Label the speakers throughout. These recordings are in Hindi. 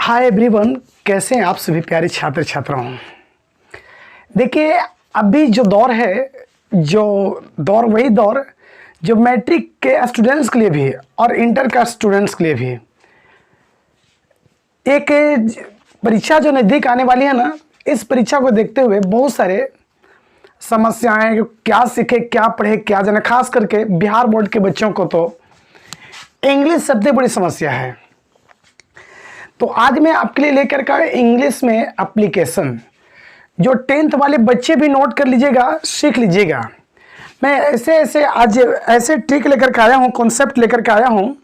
Speaker 1: हाय एवरीवन, कैसे हैं आप सभी प्यारे छात्र छात्राओं। देखिए, अभी जो दौर है, वही दौर जो मैट्रिक के स्टूडेंट्स के लिए भी और इंटर का स्टूडेंट्स के लिए भी। एक परीक्षा जो नज़दीक आने वाली है ना, इस परीक्षा को देखते हुए बहुत सारे समस्याएं, क्या सीखे, क्या पढ़े, क्या जाने। खास करके बिहार बोर्ड के बच्चों को तो इंग्लिश सबसे बड़ी समस्या है। तो आज मैं आपके लिए लेकर का इंग्लिश में एप्लीकेशन, जो 10th वाले बच्चे भी नोट कर लीजिएगा, सीख लीजिएगा। मैं आज ऐसे ट्रिक लेकर के आया हूँ, कॉन्सेप्ट लेकर के आया हूँ,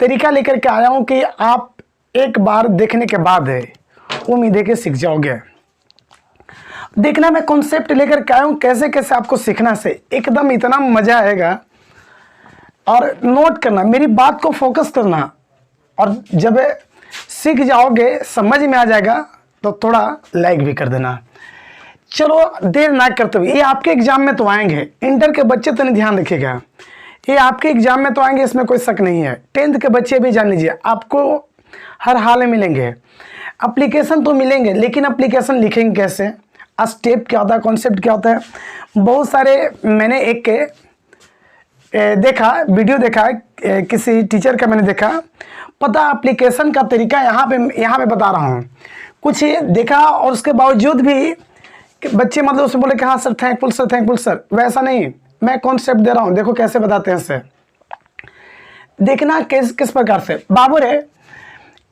Speaker 1: तरीका लेकर के आया हूँ कि आप एक बार देखने के बाद उम्मीद है कि सीख जाओगे। देखना, मैं कॉन्सेप्ट लेकर के आया हूँ, कैसे कैसे आपको सीखना से एकदम इतना मज़ा आएगा। और नोट करना, मेरी बात को फोकस करना, और जब सीख जाओगे, समझ में आ जाएगा, तो थोड़ा लाइक भी कर देना। चलो देर ना करते हुए, ये आपके एग्जाम में तो आएंगे, इंटर के बच्चे तो नहीं, ध्यान रखिएगा, ये आपके एग्जाम में तो आएंगे, इसमें कोई शक नहीं है। 10th के बच्चे भी जान लीजिए, आपको हर हाल में मिलेंगे। एप्लीकेशन तो मिलेंगे, लेकिन एप्लीकेशन लिखेंगे कैसे, स्टेप क्या होता है, कॉन्सेप्ट क्या होता है, बहुत सारे मैंने एक वीडियो देखा, किसी टीचर का मैंने देखा, पता एप्लीकेशन का तरीका यहाँ पे बता रहा हूँ। कुछ देखा और उसके बावजूद भी बच्चे मतलब उसमें बोले कि हाँ सर, थैंकफुल सर। वैसा नहीं, मैं कॉन्सेप्ट दे रहा हूँ, देखो कैसे बताते हैं इससे। देखना किस प्रकार से। बाबू रे,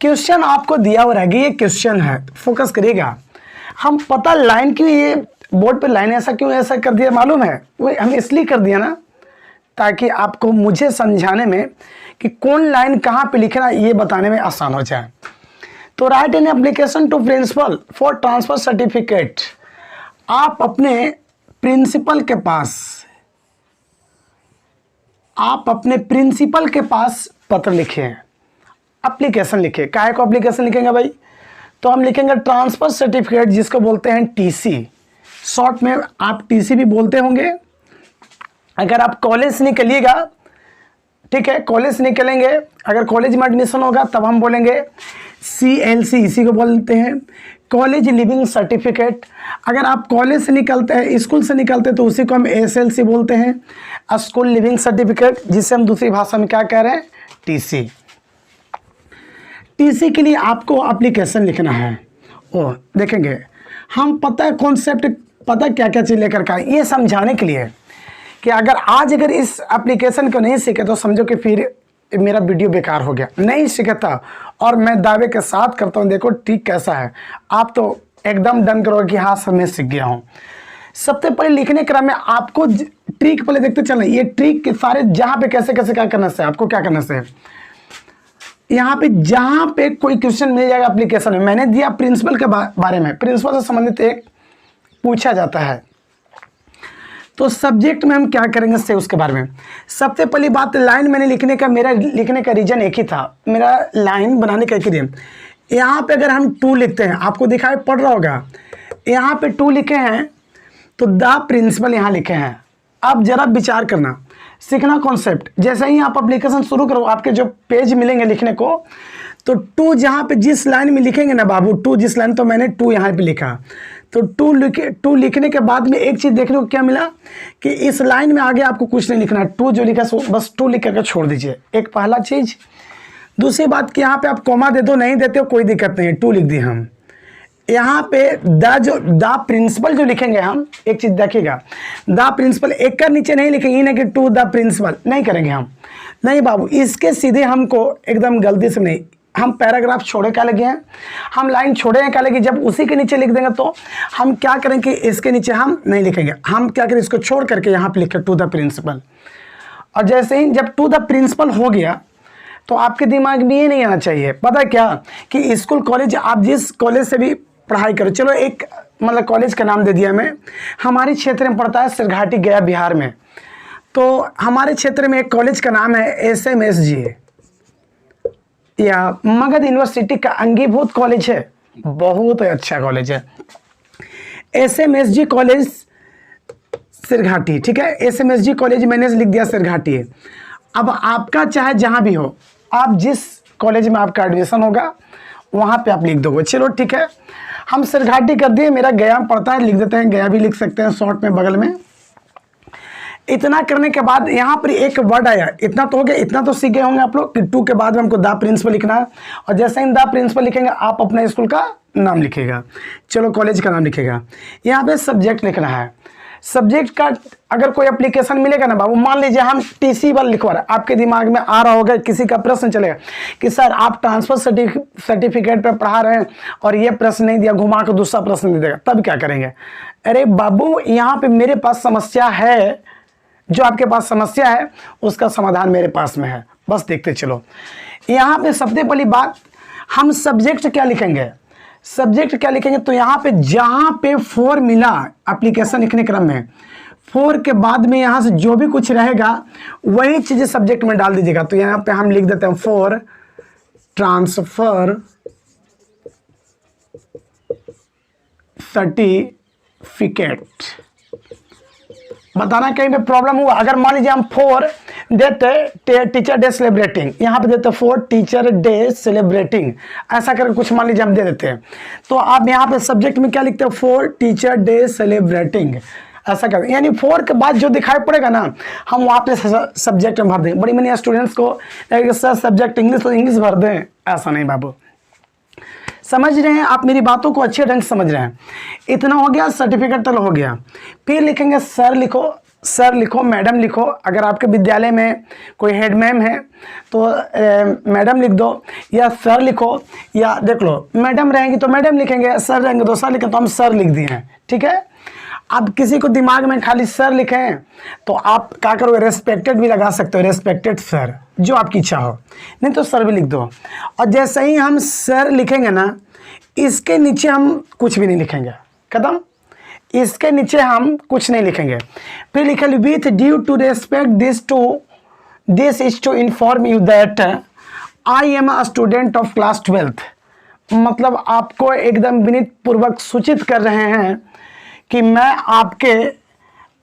Speaker 1: क्वेश्चन आपको दिया हुआ रहेगा, ये क्वेश्चन है, फोकस करिएगा। हम पता लाइन क्यों, ये बोर्ड पे लाइन ऐसा कर दिया मालूम है, वो हम इसलिए कर दिया ना, ताकि आपको मुझे समझाने में कि कौन लाइन कहाँ पे लिखना, ये बताने में आसान हो जाए। तो write an application to principal for transfer certificate. आप अपने प्रिंसिपल के पास पत्र लिखे, एप्लीकेशन लिखे। काहे को एप्लीकेशन लिखेंगे भाई, तो हम लिखेंगे ट्रांसफर सर्टिफिकेट, जिसको बोलते हैं टीसी, शॉर्ट में आप टीसी भी बोलते होंगे। अगर आप कॉलेज से निकलिएगा, ठीक है, कॉलेज से निकलेंगे, अगर कॉलेज में एडमिशन होगा तब हम बोलेंगे CLC, इसी को बोलते हैं कॉलेज लिविंग सर्टिफिकेट। अगर आप कॉलेज से निकलते हैं, स्कूल से निकलते हैं, तो उसी को हम SLC बोलते हैं, स्कूल लिविंग सर्टिफिकेट, जिसे हम दूसरी भाषा में क्या कह रहे हैं, TC। TC के लिए आपको एप्लीकेशन लिखना है। ओ देखेंगे हम, पता है कॉन्सेप्ट, पता क्या क्या चीज़ लेकर का, ये समझाने के लिए कि अगर इस एप्लीकेशन को नहीं सीखे तो समझो कि फिर मेरा वीडियो बेकार हो गया। नहीं सीखा था, और मैं दावे के साथ करता हूँ, देखो ट्रिक कैसा है, आप तो एकदम डन करोगे कि हाँ सर मैं सीख गया हूँ। सबसे पहले लिखने क्रम में आपको ट्रिक पहले देखते चलना, ये ट्रिक के सारे जहाँ पे कैसे क्या करना से, आपको क्या करना से, यहाँ पे जहाँ पे कोई क्वेश्चन मिल जाएगा एप्लीकेशन में, मैंने दिया प्रिंसिपल के बारे में, प्रिंसिपल से संबंधित एक पूछा जाता है, तो सब्जेक्ट में हम क्या करेंगे से उसके बारे में। सबसे पहली बात, लाइन मैंने मेरा लिखने का रीजन एक ही था, मेरा लाइन बनाने का एक ही रीजन। यहाँ पे अगर हम 2 लिखते हैं, आपको दिखाई पड़ रहा होगा, यहाँ पे 2 लिखे हैं, तो द प्रिंसिपल यहाँ लिखे हैं। अब जरा विचार करना, सीखना कॉन्सेप्ट। जैसे ही आप एप्लीकेशन शुरू करो, आपके जो पेज मिलेंगे लिखने को, तो 2 जहाँ पे जिस लाइन में लिखेंगे ना बाबू, 2 जिस लाइन, तो मैंने 2 यहाँ पे लिखा, तो 2 लिखने के बाद में एक चीज़ देखने को क्या मिला कि इस लाइन में आगे आपको कुछ नहीं लिखना, 2 जो लिखा बस 2 लिख करके छोड़ दीजिए, एक पहला चीज़। दूसरी बात कि यहाँ पे आप कॉमा दे दो, नहीं देते हो कोई दिक्कत नहीं, 2 लिख दिए हम। यहाँ पे द प्रिंसिपल जो लिखेंगे हम, एक चीज़ देखिएगा, द प्रिंसिपल एक का नीचे नहीं लिखेंगे, नहीं कि टू द प्रिंसिपल नहीं करेंगे हम, नहीं बाबू, इसके सीधे हमको एकदम गलती से नहीं, हम पैराग्राफ छोड़े क्या लगे हैं, हम लाइन छोड़े हैं क्या लगे, जब उसी के नीचे लिख देंगे तो हम क्या करेंगे, इसके नीचे हम नहीं लिखेंगे, हम क्या करें, इसको छोड़ करके यहाँ पे लिखे टू द प्रिंसिपल। और जैसे ही जब टू द प्रिंसिपल हो गया, तो आपके दिमाग में ये नहीं आना चाहिए, पता क्या, कि स्कूल कॉलेज, आप जिस कॉलेज से भी पढ़ाई करो, चलो एक मतलब कॉलेज का नाम दे दिया मैं, हमारे क्षेत्र में पड़ता है सिरघाटी, गया बिहार में। तो हमारे क्षेत्र में एक कॉलेज का नाम है SMSG, या मगध यूनिवर्सिटी का अंगीभूत कॉलेज है, बहुत अच्छा कॉलेज है, SMSG कॉलेज सिरघाटी, ठीक है, SMSG कॉलेज मैंने लिख दिया सिरघाटी। अब आपका चाहे जहाँ भी हो, आप जिस कॉलेज में आपका एडमिशन होगा वहाँ पे आप लिख दोगे। चलो ठीक है, हम सिरघाटी कर दिए, मेरा गया पड़ता है, लिख देते हैं, गया भी लिख सकते हैं शॉर्ट में बगल में। इतना करने के बाद यहाँ पर एक वर्ड आया, इतना तो हो गया, इतना तो सीख गए होंगे आप लोग कि टू के बाद में हमको द प्रिंसिपल लिखना है, और जैसे ही द प्रिंसिपल लिखेंगे आप अपने स्कूल का नाम लिखेगा, चलो कॉलेज का नाम लिखेगा। यहाँ पे सब्जेक्ट लिखना है। सब्जेक्ट का अगर कोई एप्लीकेशन मिलेगा ना बाबू, मान लीजिए हम टीसी वाला लिखवा रहे, आपके दिमाग में आ रहा होगा, किसी का प्रश्न चलेगा कि सर आप ट्रांसफर सर्टिफिकेट पे पढ़ा रहे हैं और ये प्रश्न नहीं दिया, घुमा कर दूसरा प्रश्न दे देगा, तब क्या करेंगे? अरे बाबू यहाँ पे मेरे पास समस्या है, जो आपके पास समस्या है उसका समाधान मेरे पास में है, बस देखते चलो। यहाँ पे सबसे पहली बात, हम सब्जेक्ट क्या लिखेंगे? सब्जेक्ट क्या लिखेंगे? तो यहाँ पे जहाँ पे 4 मिला एप्लीकेशन लिखने क्रम में, 4 के बाद में यहाँ से जो भी कुछ रहेगा वही चीज़ें सब्जेक्ट में डाल दीजिएगा। तो यहाँ पे हम लिख देते हैं 4 ट्रांसफर सर्टिफिकेट। बताना कहीं पे प्रॉब्लम हुआ, अगर मान लीजिए हम 4 देते टीचर डे सेलिब्रेटिंग, यहाँ पे देते 4 टीचर डे सेलिब्रेटिंग, ऐसा करके कुछ मान लीजिए हम दे देते हैं, तो आप यहाँ पे सब्जेक्ट में क्या लिखते हैं? 4 टीचर डे सेलिब्रेटिंग, ऐसा कर, यानी 4 के बाद जो दिखाई पड़ेगा ना हम वहाँ पे सब्जेक्ट में भर दें। बड़ी मैंने स्टूडेंट्स को सर सब्जेक्ट इंग्लिश तो इंग्लिश भर दें, ऐसा नहीं बाबू। समझ रहे हैं आप मेरी बातों को अच्छे ढंग से समझ रहे हैं? इतना हो गया, सर्टिफिकेट तो हो गया। फिर लिखेंगे सर लिखो, सर लिखो, मैडम लिखो। अगर आपके विद्यालय में कोई हेड मैम है तो मैडम लिख दो, या सर लिखो, या देख लो मैडम रहेंगी तो मैडम लिखेंगे, सर रहेंगे तो सर लिखें, तो हम सर लिख दिए हैं, ठीक है। अब किसी को दिमाग में खाली सर लिखें तो आप क्या करोगे? रेस्पेक्टेड भी लगा सकते हो, रेस्पेक्टेड सर, जो आपकी इच्छा हो, नहीं तो सर भी लिख दो। और जैसे ही हम सर लिखेंगे ना, इसके नीचे हम कुछ भी नहीं लिखेंगे, खत्म। इसके नीचे हम कुछ नहीं लिखेंगे। फिर लिखेंगे with due to respect this is to inform you that I am a student of class 12th। मतलब आपको एकदम विनीत पूर्वक सूचित कर रहे हैं कि मैं आपके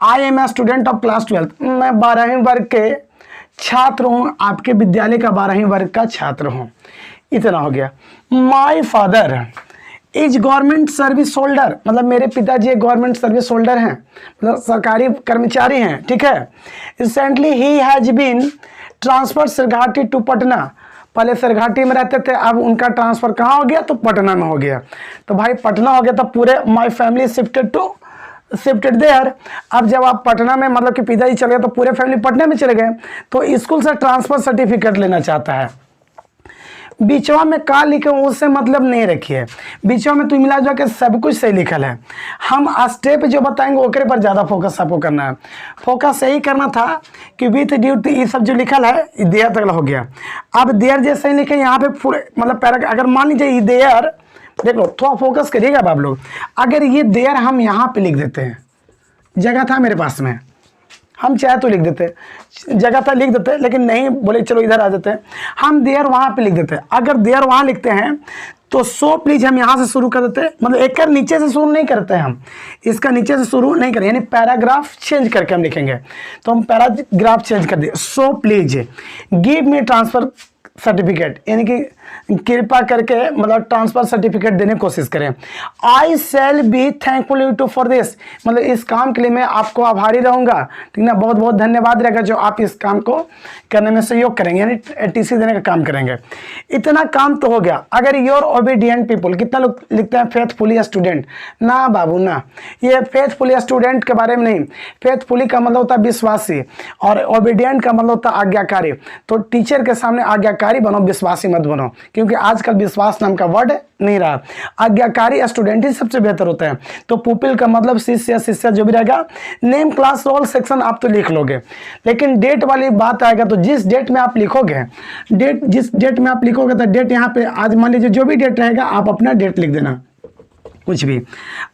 Speaker 1: I am a student of class 12th, मैं 12वीं वर्ग के छात्र हूँ, आपके विद्यालय का 12वीं वर्ग का छात्र हूँ। इतना हो गया। My father is government service holder, मतलब मेरे पिताजी एक गवर्नमेंट सर्विस होल्डर हैं, मतलब सरकारी कर्मचारी हैं, ठीक है। रिसेंटली ही has been transfer Sherghati to Patna, पहले सिरघाटी में रहते थे, अब उनका ट्रांसफर कहाँ हो गया? तो पटना में हो गया। तो भाई पटना हो गया तो पूरे माय फैमिली शिफ्टेड देयर। अब जब आप पटना में मतलब कि पिताजी चले गए तो पूरे फैमिली पटना में चले गए, तो स्कूल से ट्रांसफर सर्टिफिकेट लेना चाहता है। बीचवा में का लिखे उससे मतलब नहीं रखिए, बीचवा में तो मिला जुला के सब कुछ सही लिखल है। हम स्टेप जो बताएंगे ओकरे पर ज़्यादा फोकस आपको करना है। फोकस यही करना था कि विथ ड्यूटी ये सब जो लिखल है देयर तक हो गया। अब देयर जैसे ही लिखे यहाँ पे पूरे मतलब पैरा, अगर मान लीजिए देयर, देख लो थोड़ा फोकस करिएगा आप लोग। अगर ये देयर हम यहाँ पे लिख देते हैं, जगह था मेरे पास में, हम चाहे तो लिख देते, जगह था लिख देते, लेकिन नहीं बोले चलो इधर आ जाते हैं, हम देयर वहाँ पे लिख देते हैं। अगर देयर वहाँ लिखते हैं तो सो प्लीज हम यहाँ से शुरू कर देते हैं, मतलब एक नीचे से शुरू नहीं करते हैं, हम इसका नीचे से शुरू नहीं करें, यानी पैराग्राफ चेंज करके हम लिखेंगे। तो हम पैराग्राफ चेंज कर दिए, so please give me transfer certificate, यानी कि कृपा करके मतलब ट्रांसफर सर्टिफिकेट देने की कोशिश करें। I shall be thankful you too for this, मतलब इस काम के लिए मैं आपको आभारी रहूँगा, ठीक ना, बहुत बहुत धन्यवाद रहेगा जो आप इस काम को करने में सहयोग करेंगे, यानी टीसी देने का काम करेंगे। इतना काम तो हो गया। अगर योर ओबीडियंट पीपल, कितना लोग लिखते हैं फेथफुली स्टूडेंट? ना बाबू ना, ये फेथफुली स्टूडेंट के बारे में नहीं। फेथफुली का मतलब होता है विश्वासी, और ओबीडियंट का मतलब होता है आज्ञाकारी। तो टीचर के सामने आज्ञाकारी बनो, विश्वासी मत बनो, क्योंकि आजकल विश्वास नाम का वर्ड नहीं रहा। आज्ञाकारी स्टूडेंट ही सबसे बेहतर होता है। तो पुपिल का मतलब शिष्य या शिष्या जो भी रहेगा। नेम, क्लास, रोल, सेक्शन आप तो लिख लोगे, लेकिन डेट वाली बात आएगा तो जिस डेट में आप लिखोगे, जिस डेट में आप लिखोगे तो डेट यहाँ पे आज मान लीजिए जो भी डेट रहेगा आप अपना डेट लिख देना। कुछ भी।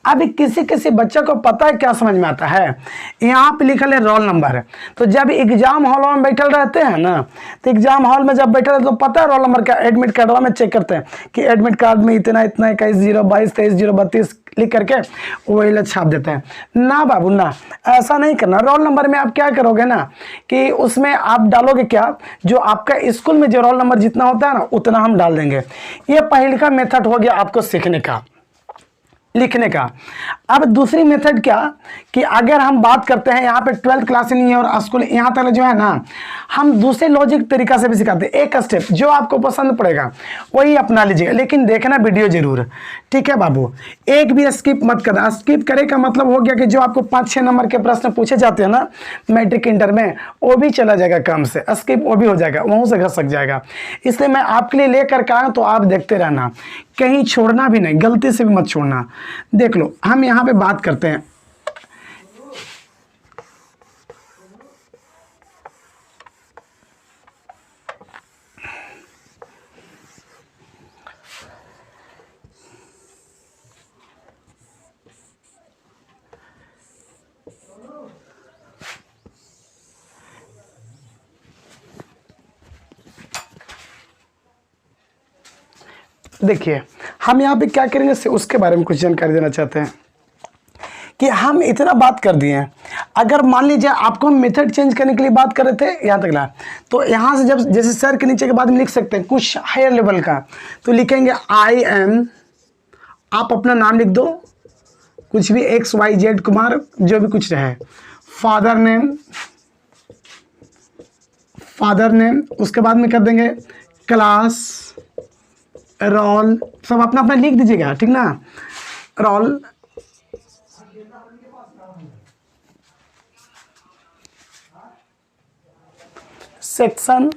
Speaker 1: अभी किसी किसी बच्चे को पता है क्या समझ में आता है, यहाँ पे लिखल है रोल नंबर। तो जब एग्जाम हॉल में बैठल रहते हैं ना, तो एग्जाम हॉल में जब बैठे रहते तो पता है रोल नंबर क्या, एडमिट कार्डवा में चेक करते हैं कि एडमिट कार्ड में इतना इतना 21-022 23-032 लिख करके वही छाप देते हैं। ना बाबू ना, ऐसा नहीं करना। रोल नंबर में आप क्या करोगे ना कि उसमें आप डालोगे क्या, जो आपका स्कूल में जो रोल नंबर जितना होता है ना उतना हम डाल देंगे। ये पहले का मेथड हो गया आपको सीखने का, लिखने का। अब दूसरी मेथड क्या कि अगर हम बात करते हैं यहाँ पे 12th क्लास नहीं है और स्कूल यहाँ तक जो है ना, हम दूसरे लॉजिक तरीका से भी सिखाते हैं। एक स्टेप जो आपको पसंद पड़ेगा वही अपना लीजिएगा, लेकिन देखना वीडियो जरूर, ठीक है बाबू। एक भी स्किप मत करना। स्किप करे का मतलब हो गया कि जो आपको 5-6 नंबर के प्रश्न पूछे जाते हैं ना मैट्रिक इंटर में, वो भी चला जाएगा काम से, स्किप वो भी हो जाएगा, वहाँ से घसक जाएगा। इसलिए मैं आपके लिए लेकर के आया तो आप देखते रहना, कहीं छोड़ना भी नहीं, गलती से भी मत छोड़ना। देख लो हम यहाँ पे बात करते हैं, देखिए हम यहाँ पे क्या करेंगे उसके बारे में कुछ जानकारी देना चाहते हैं कि हम इतना बात कर दिए हैं। अगर मान लीजिए आपको मेथड चेंज करने के लिए बात कर रहे थे यहाँ तक ला, तो यहाँ से जब जैसे सर के नीचे के बाद में लिख सकते हैं कुछ हायर लेवल का, तो लिखेंगे आई एम, आप अपना नाम लिख दो, कुछ भी XYZ कुमार जो भी कुछ रहे, फादर नेम, उसके बाद में कर देंगे क्लास, रोल, सब अपना अपना लिख दीजिएगा, ठीक ना। रोल, सेक्शन,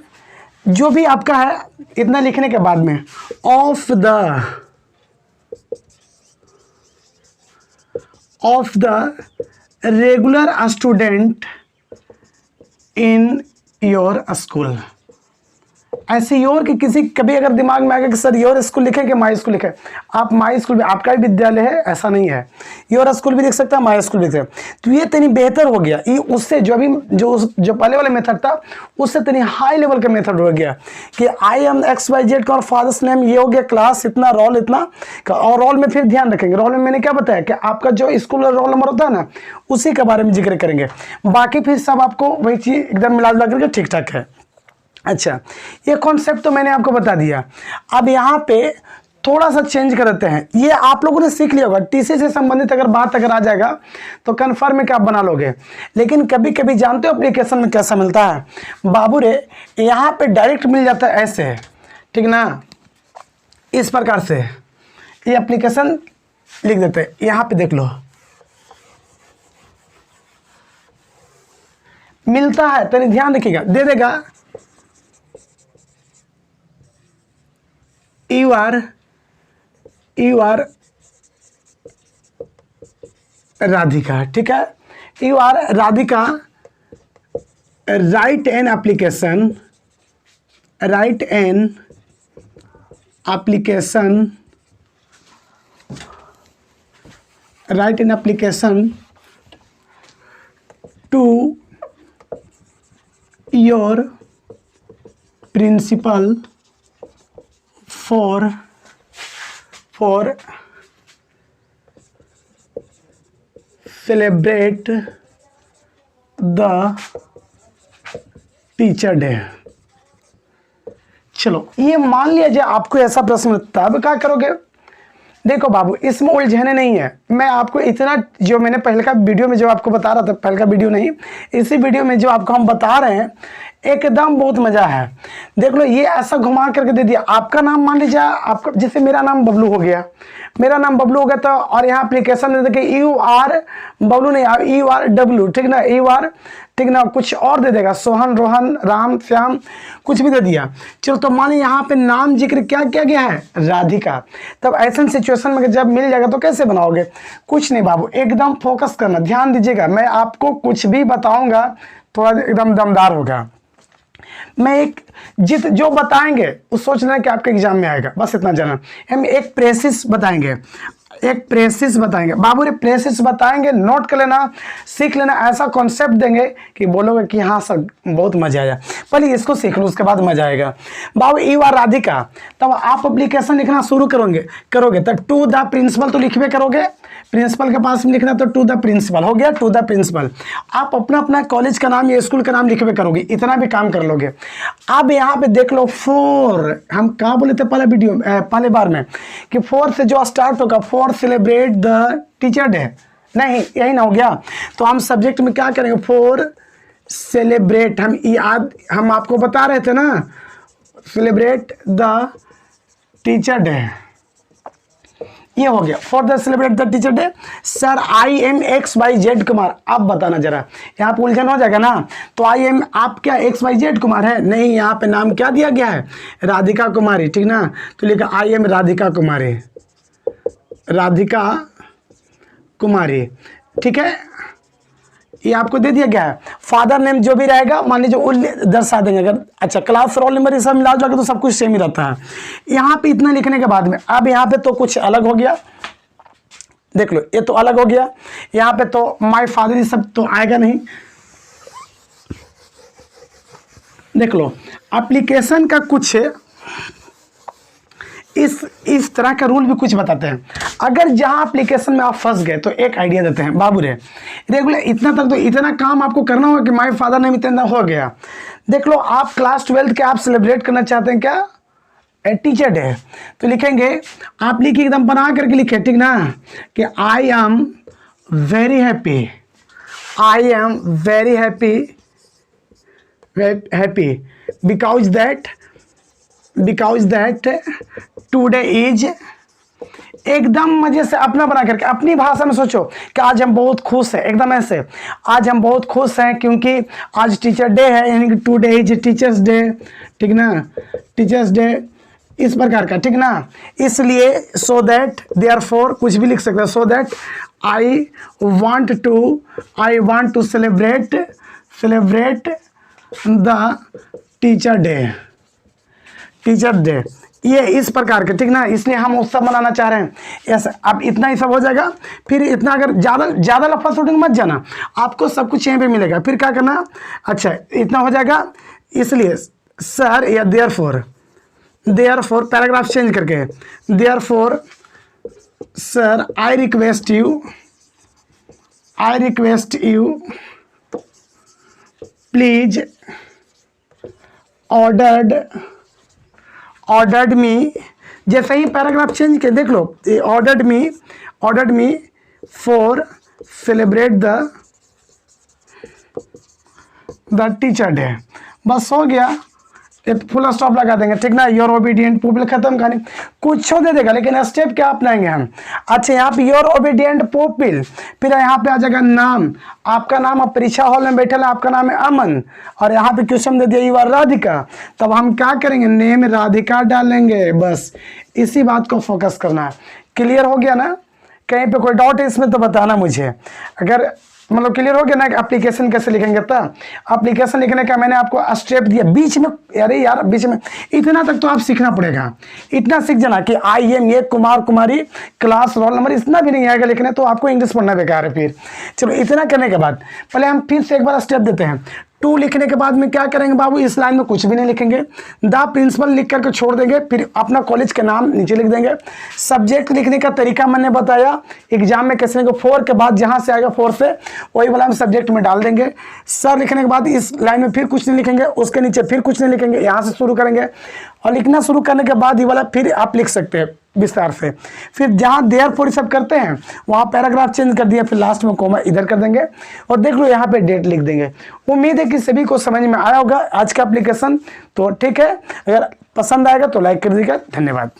Speaker 1: जो भी आपका है इतना लिखने के बाद में of the regular student in your school. ऐसे योर कि किसी कभी अगर दिमाग में आएगा कि सर योर स्कूल लिखे कि माई स्कूल लिखे, आप माई स्कूल भी आपका भी विद्यालय है ऐसा नहीं है, योर स्कूल भी लिख सकता है, माई स्कूल भी लिख सकता है। तो ये तनी बेहतर हो गया, ये उससे जो अभी जो पहले वाले मेथड था उससे तनी हाई लेवल का मेथड हो गया कि आई एम XYZ का और फादर्स नेम ये हो गया, क्लास इतना, रोल इतना। और रोल में फिर ध्यान रखेंगे, रोल में मैंने क्या बताया कि आपका जो स्कूल का रोल नंबर होता है ना उसी के बारे में जिक्र करेंगे, बाकी फिर सब आपको वही चीज़ एकदम मिला जुला करके ठीक ठाक है। अच्छा, ये कॉन्सेप्ट तो मैंने आपको बता दिया। अब यहाँ पे थोड़ा सा चेंज करते हैं, ये आप लोगों ने सीख लिया होगा, टीसी से संबंधित अगर बात अगर आ जाएगा तो कन्फर्म है कि आप बना लोगे। लेकिन कभी कभी जानते हो एप्लीकेशन में कैसा मिलता है बाबू रे, यहाँ पे डायरेक्ट मिल जाता है ऐसे, ठीक ना, इस प्रकार से ये एप्लीकेशन लिख देते हैं। यहाँ पे देख लो मिलता है, तनी ध्यान रखिएगा, दे देगा you are राधिका, ठीक है, you are Radhika, write an application to your principal for celebrate the teacher day. चलो ये मान लिया जाए आपको ऐसा प्रश्न, तब क्या करोगे। देखो बाबू इसमें उलझने नहीं है, मैं आपको इतना जो मैंने पहले का वीडियो में जो आपको बता रहा था, पहले का वीडियो नहीं इसी वीडियो में जो आपको हम बता रहे हैं एकदम बहुत मजा है। देख लो ये ऐसा घुमा करके दे दिया, आपका नाम मान लीजिए आपका, जैसे मेरा नाम बबलू हो गया, मेरा नाम बबलू हो गया तो, और यहाँ एप्लीकेशन में देखिए यू आर बबलू नहीं, यू आर डब्लू, ठीक ना, यू आर, ठीक ना, कुछ और दे देगा, सोहन, रोहन, राम, श्याम, कुछ भी दे दिया। चलो तो मान लीजिए यहाँ पे नाम जिक्र क्या किया गया है, राधिका। तब ऐसे सिचुएशन में जब मिल जाएगा तो कैसे बनाओगे, कुछ नहीं बाबू, एकदम फोकस करना, ध्यान दीजिएगा। मैं आपको कुछ भी बताऊंगा थोड़ा एकदम दमदार होगा। मैं एक जो बताएंगे वो सोच लेना कि आपके एग्जाम में आएगा, बस इतना जाना। हम एक प्रेसिस बताएंगे, एक प्रेसिस बताएंगे, बाबू रे प्रेसिस बताएंगे, नोट कर लेना, सीख लेना, ऐसा कॉन्सेप्ट देंगे कि बोलोगे कि हाँ सर बहुत मजा आया, पहले इसको सीख लो उसके बाद मजा आएगा। बाबू यू आर राधिका, तब आप एप्लीकेशन लिखना शुरू करोगे तो टू द प्रिंसिपल तो लिखबे करोगे, प्रिंसिपल के पास में लिखना तो टू द प्रिंसिपल हो गया, टू द प्रिंसिपल। आप अपना अपना कॉलेज का नाम या स्कूल का नाम लिखबे करोगे, इतना भी काम कर लोगे। अब यहाँ पे देख लो फॉर, हम कहाँ बोले थे पहले बार में कि फॉर से जो स्टार्ट होगा, for celebrate the teacher day, नहीं यही ना हो गया, तो हम सब्जेक्ट में क्या करेंगे, फॉर सेलिब्रेट, हम आपको बता रहे थे ना, सेलिब्रेट द टीचर डे, ये हो गया for the celebrate the teacher day. Sir I am XYZ Kumar, आप बताना जरा, यहाँ पे उलझन हो जाएगा ना, तो आई एम आप क्या XYZ कुमार है, नहीं यहाँ पे नाम क्या दिया गया है, राधिका कुमारी, ठीक ना, तो लिखा आई एम राधिका कुमारी, राधिका कुमारी, ठीक है, ये आपको दे दिया गया है। फादर नेम जो भी रहेगा मान लीजिए दर्शा देंगे, अगर अच्छा क्लास रोल नंबर ये सब मिला जाएगा तो सब कुछ सेम ही रहता है। यहाँ पे इतना लिखने के बाद में अब यहाँ पे तो कुछ अलग हो गया, देख लो ये तो अलग हो गया, यहाँ पे तो माय फादर ये सब तो आएगा नहीं। देख लो एप्लीकेशन का कुछ इस तरह का रूल भी कुछ बताते हैं। अगर जहां एप्लीकेशन में आप फंस गए तो एक आइडिया देते हैं, बाबू रे रेगुलर इतना तक तो इतना काम आपको करना होगा कि माय फादर नेम इतना हो गया। देख लो आप क्लास 12 के आप सेलिब्रेट करना चाहते हैं क्या, टीचर डे, तो लिखेंगे, आप लिखिए एकदम बना करके लिखे, ठीक ना, कि I am very happy, I am very happy because that today is, एकदम मजे से अपना बना करके अपनी भाषा में सोचो कि आज हम बहुत खुश हैं, एकदम ऐसे आज हम बहुत खुश हैं क्योंकि आज टीचर डे है, यानी कि टुडे इज टीचर्स डे, ठीक ना, टीचर्स डे इस प्रकार का, ठीक ना, इसलिए सो दैट देयरफॉर कुछ भी लिख सकते हैं, so that I want to celebrate the teacher day, ये इस प्रकार के, ठीक ना, इसलिए हम उत्सव मनाना चाह रहे हैं ऐसा। अब इतना ही सब हो जाएगा, फिर इतना अगर ज़्यादा लफा शूटिंग मत जाना, आपको सब कुछ यहीं पे मिलेगा। फिर क्या करना, अच्छा इतना हो जाएगा, इसलिए सर या देयरफॉर पैराग्राफ चेंज करके, therefore sir I request you please ordered me, जैसे ही पैराग्राफ चेंज के देख लो, ordered me for celebrate the teacher day, बस हो गया, फुल स्टॉप लगा देंगे, ठीक ना, योर ओबीडियंट पुपिल, खत्म कहानी। कुछ दे देगा लेकिन स्टेप क्या अपनाएंगे हम, अच्छा यहाँ पे योर ओबीडियंट पुपिल, फिर यहाँ पे आ जाएगा नाम, आपका नाम, आप परीक्षा हॉल में बैठे हैं, आपका नाम है अमन, और यहाँ पे क्वेश्चन दे दिया यू आर राधिका, तब हम क्या करेंगे, नेम राधिका डालेंगे, बस इसी बात को फोकस करना है। क्लियर हो गया ना, कहीं पे कोई डाउट है इसमें तो बताना मुझे, अगर मतलब क्लियर हो गया ना कि एप्लीकेशन कैसे लिखेंगे। तो एप्लीकेशन लिखने का मैंने आपको स्टेप दिया, बीच में अरे यार बीच में इतना तक तो आप सीखना पड़ेगा, इतना सीख जाना कि आई एम ये कुमार कुमारी क्लास रोल नंबर, इतना भी नहीं आएगा लिखने तो आपको इंग्लिश पढ़ना बेकार है। फिर चलो इतना करने के बाद पहले हम फिर से एक बार स्टेप देते हैं। टू लिखने के बाद में क्या करेंगे बाबू, इस लाइन में कुछ भी नहीं लिखेंगे, द प्रिंसिपल लिख करके छोड़ देंगे, फिर अपना कॉलेज के नाम नीचे लिख देंगे। सब्जेक्ट लिखने का तरीका मैंने बताया, एग्जाम में कैसे लिखेंगे, 4 के बाद जहाँ से आएगा 4 से वही वाला हम सब्जेक्ट में डाल देंगे। सर लिखने के बाद इस लाइन में फिर कुछ नहीं लिखेंगे, उसके नीचे फिर कुछ नहीं लिखेंगे, यहाँ से शुरू करेंगे और लिखना शुरू करने के बाद ये वाला फिर आप लिख सकते हैं विस्तार से। फिर जहाँ देयरफॉर सब करते हैं वहाँ पैराग्राफ चेंज कर दिया, फिर लास्ट में कोमा इधर कर देंगे और देख लो यहाँ पे डेट लिख देंगे। उम्मीद है कि सभी को समझ में आया होगा आज का एप्लीकेशन। तो ठीक है, अगर पसंद आएगा तो लाइक कर दीजिएगा। धन्यवाद।